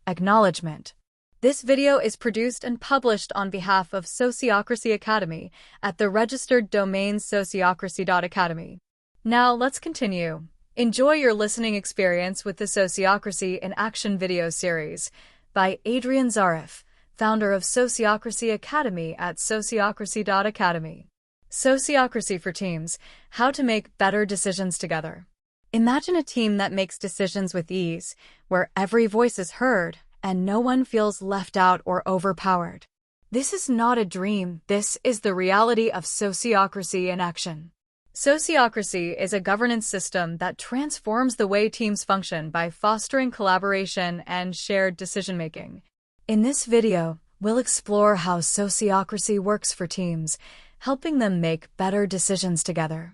Acknowledgement. This video is produced and published on behalf of Sociocracy Academy at the registered domain Sociocracy.Academy. Now let's continue. Enjoy your listening experience with the Sociocracy in Action video series by Adrian Zarif, founder of Sociocracy Academy at Sociocracy.Academy. Sociocracy for Teams: How to Make Better Decisions Together. Imagine a team that makes decisions with ease, where every voice is heard and no one feels left out or overpowered. This is not a dream, this is the reality of sociocracy in action. Sociocracy is a governance system that transforms the way teams function by fostering collaboration and shared decision-making. In this video, we'll explore how sociocracy works for teams, helping them make better decisions together.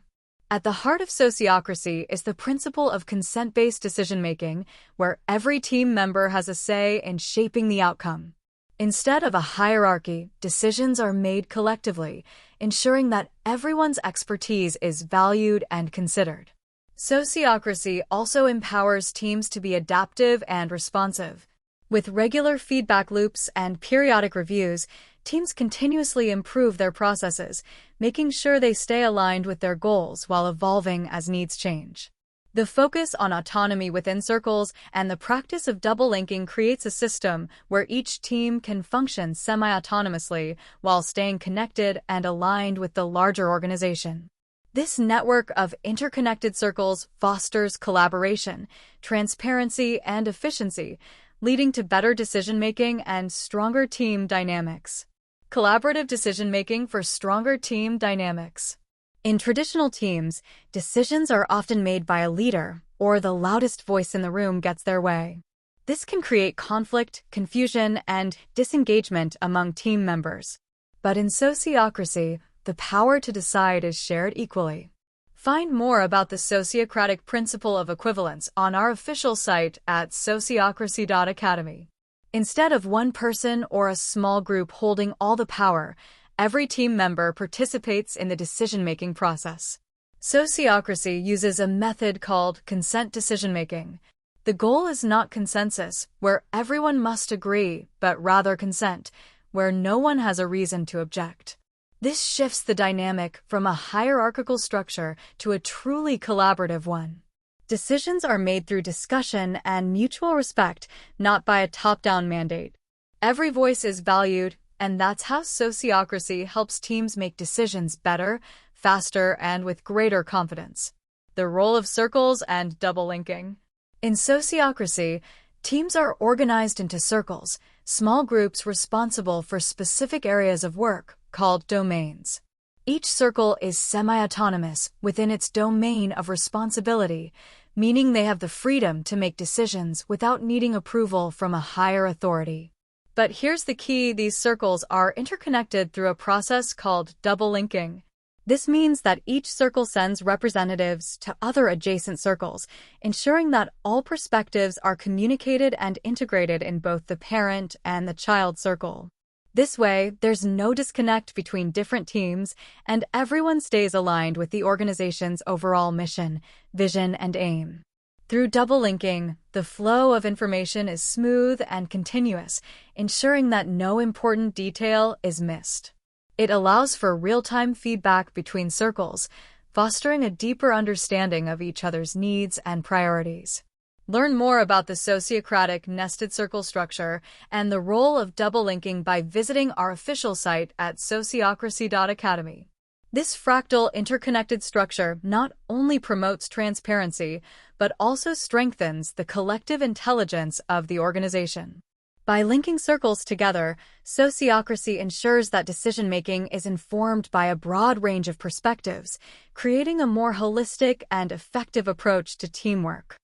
At the heart of sociocracy is the principle of consent-based decision-making, where every team member has a say in shaping the outcome. Instead of a hierarchy, decisions are made collectively, ensuring that everyone's expertise is valued and considered. Sociocracy also empowers teams to be adaptive and responsive. With regular feedback loops and periodic reviews, teams continuously improve their processes, making sure they stay aligned with their goals while evolving as needs change. The focus on autonomy within circles and the practice of double linking creates a system where each team can function semi-autonomously while staying connected and aligned with the larger organization. This network of interconnected circles fosters collaboration, transparency, and efficiency, leading to better decision-making and stronger team dynamics. Collaborative decision-making for stronger team dynamics. In traditional teams, decisions are often made by a leader, or the loudest voice in the room gets their way. This can create conflict, confusion, and disengagement among team members. But in sociocracy, the power to decide is shared equally. Find more about the Sociocratic principle of equivalence on our official site at Sociocracy.Academy. Instead of one person or a small group holding all the power, every team member participates in the decision-making process. Sociocracy uses a method called consent decision-making. The goal is not consensus, where everyone must agree, but rather consent, where no one has a reason to object. This shifts the dynamic from a hierarchical structure to a truly collaborative one. Decisions are made through discussion and mutual respect, not by a top-down mandate. Every voice is valued, and that's how sociocracy helps teams make decisions better, faster, and with greater confidence. The role of circles and double linking. In sociocracy, teams are organized into circles, small groups responsible for specific areas of work, called domains. Each circle is semi-autonomous within its domain of responsibility, meaning they have the freedom to make decisions without needing approval from a higher authority. But here's the key: these circles are interconnected through a process called double linking. This means that each circle sends representatives to other adjacent circles, ensuring that all perspectives are communicated and integrated in both the parent and the child circle. This way, there's no disconnect between different teams, and everyone stays aligned with the organization's overall mission, vision, and aim. Through double linking, the flow of information is smooth and continuous, ensuring that no important detail is missed. It allows for real-time feedback between circles, fostering a deeper understanding of each other's needs and priorities. Learn more about the Sociocratic nested circle structure and the role of double linking by visiting our official site at Sociocracy.Academy. This fractal interconnected structure not only promotes transparency, but also strengthens the collective intelligence of the organization. By linking circles together, sociocracy ensures that decision-making is informed by a broad range of perspectives, creating a more holistic and effective approach to teamwork.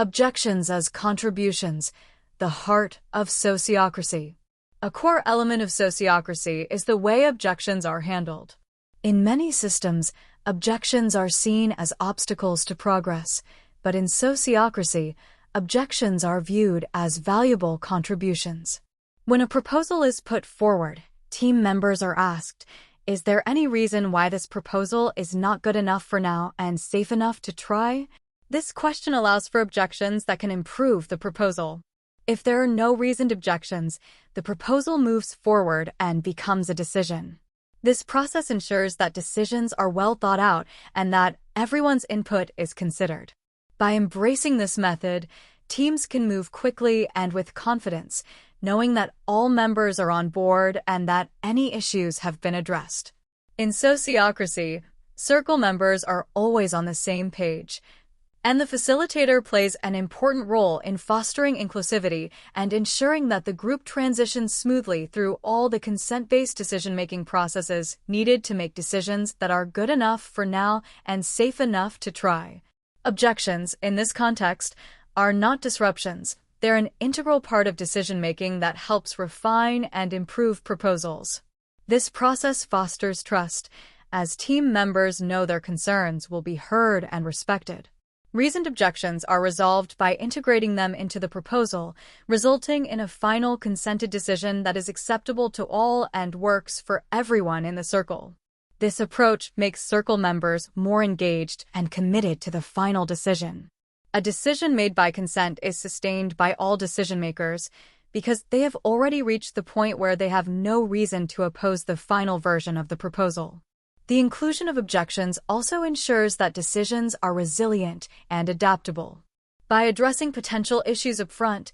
Objections as contributions: the heart of sociocracy. A core element of sociocracy is the way objections are handled. In many systems, objections are seen as obstacles to progress, but in sociocracy, objections are viewed as valuable contributions. When a proposal is put forward, team members are asked, is there any reason why this proposal is not good enough for now and safe enough to try? This question allows for objections that can improve the proposal. If there are no reasoned objections, the proposal moves forward and becomes a decision. This process ensures that decisions are well thought out and that everyone's input is considered. By embracing this method, teams can move quickly and with confidence, knowing that all members are on board and that any issues have been addressed. In Sociocracy, circle members are always on the same page, and the facilitator plays an important role in fostering inclusivity and ensuring that the group transitions smoothly through all the consent-based decision-making processes needed to make decisions that are good enough for now and safe enough to try. Objections, in this context, are not disruptions. They're an integral part of decision-making that helps refine and improve proposals. This process fosters trust, as team members know their concerns will be heard and respected. Reasoned objections are resolved by integrating them into the proposal, resulting in a final consented decision that is acceptable to all and works for everyone in the circle. This approach makes circle members more engaged and committed to the final decision. A decision made by consent is sustained by all decision-makers because they have already reached the point where they have no reason to oppose the final version of the proposal. The inclusion of objections also ensures that decisions are resilient and adaptable. By addressing potential issues up front,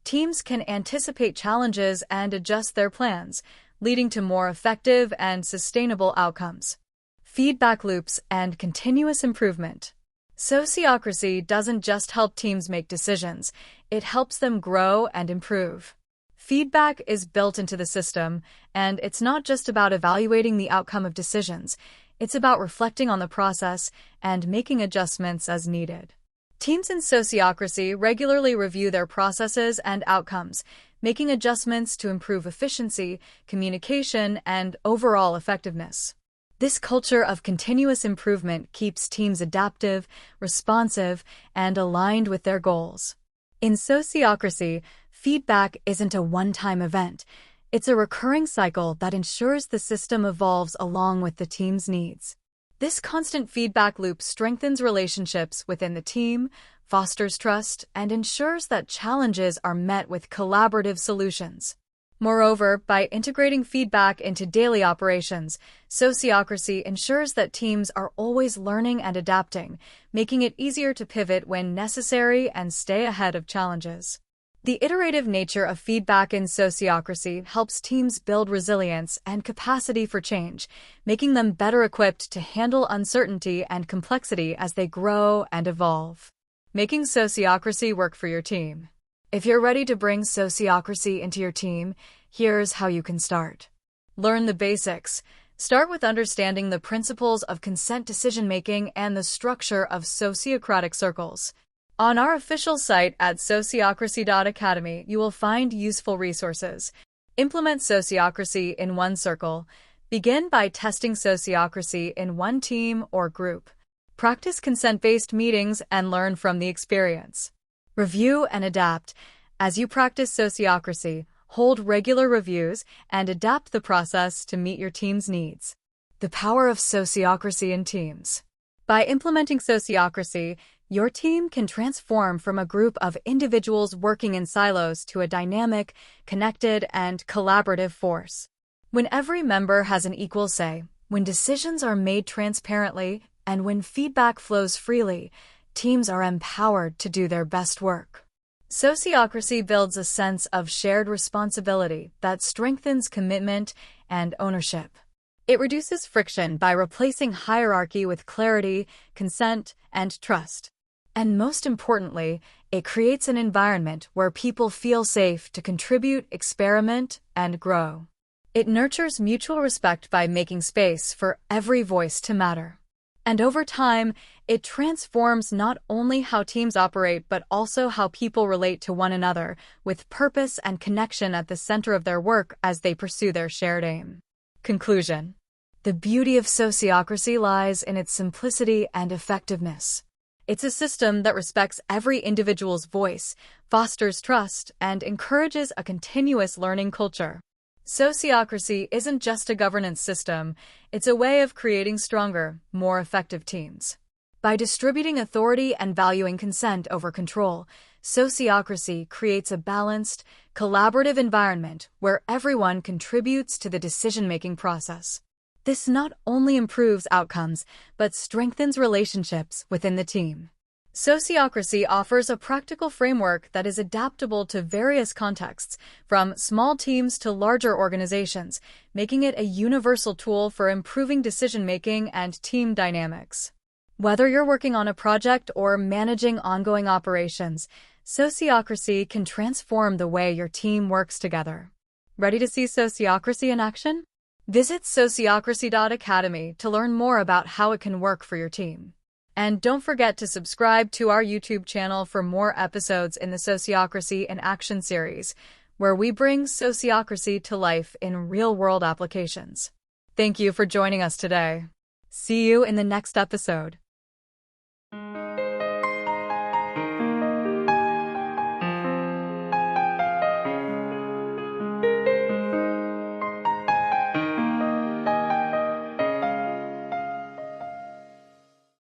teams can anticipate challenges and adjust their plans, leading to more effective and sustainable outcomes. Feedback loops and continuous improvement. Sociocracy doesn't just help teams make decisions, it helps them grow and improve. Feedback is built into the system, and it's not just about evaluating the outcome of decisions, it's about reflecting on the process and making adjustments as needed. Teams in Sociocracy regularly review their processes and outcomes, making adjustments to improve efficiency, communication, and overall effectiveness. This culture of continuous improvement keeps teams adaptive, responsive, and aligned with their goals. In Sociocracy, feedback isn't a one-time event. It's a recurring cycle that ensures the system evolves along with the team's needs. This constant feedback loop strengthens relationships within the team, fosters trust, and ensures that challenges are met with collaborative solutions. Moreover, by integrating feedback into daily operations, Sociocracy ensures that teams are always learning and adapting, making it easier to pivot when necessary and stay ahead of challenges. The iterative nature of feedback in Sociocracy helps teams build resilience and capacity for change, making them better equipped to handle uncertainty and complexity as they grow and evolve. Making Sociocracy work for your team. If you're ready to bring Sociocracy into your team, here's how you can start. Learn the basics. Start with understanding the principles of consent decision-making and the structure of sociocratic circles. On our official site at Sociocracy.Academy, you will find useful resources. Implement Sociocracy in one circle. Begin by testing Sociocracy in one team or group. Practice consent-based meetings and learn from the experience. Review and adapt. As you practice Sociocracy, hold regular reviews and adapt the process to meet your team's needs. The power of Sociocracy in teams. By implementing Sociocracy, your team can transform from a group of individuals working in silos to a dynamic, connected, and collaborative force. When every member has an equal say, when decisions are made transparently, and when feedback flows freely, teams are empowered to do their best work. Sociocracy builds a sense of shared responsibility that strengthens commitment and ownership. It reduces friction by replacing hierarchy with clarity, consent, and trust. And most importantly, it creates an environment where people feel safe to contribute, experiment, and grow. It nurtures mutual respect by making space for every voice to matter. And over time, it transforms not only how teams operate but also how people relate to one another, with purpose and connection at the center of their work as they pursue their shared aim. Conclusion. The beauty of Sociocracy lies in its simplicity and effectiveness. It's a system that respects every individual's voice, fosters trust, and encourages a continuous learning culture. Sociocracy isn't just a governance system, it's a way of creating stronger, more effective teams. By distributing authority and valuing consent over control, Sociocracy creates a balanced, collaborative environment where everyone contributes to the decision-making process. This not only improves outcomes, but strengthens relationships within the team. Sociocracy offers a practical framework that is adaptable to various contexts, from small teams to larger organizations, making it a universal tool for improving decision-making and team dynamics. Whether you're working on a project or managing ongoing operations, Sociocracy can transform the way your team works together. Ready to see Sociocracy in action? Visit Sociocracy.Academy to learn more about how it can work for your team. And don't forget to subscribe to our YouTube channel for more episodes in the Sociocracy in Action series, where we bring sociocracy to life in real-world applications. Thank you for joining us today. See you in the next episode.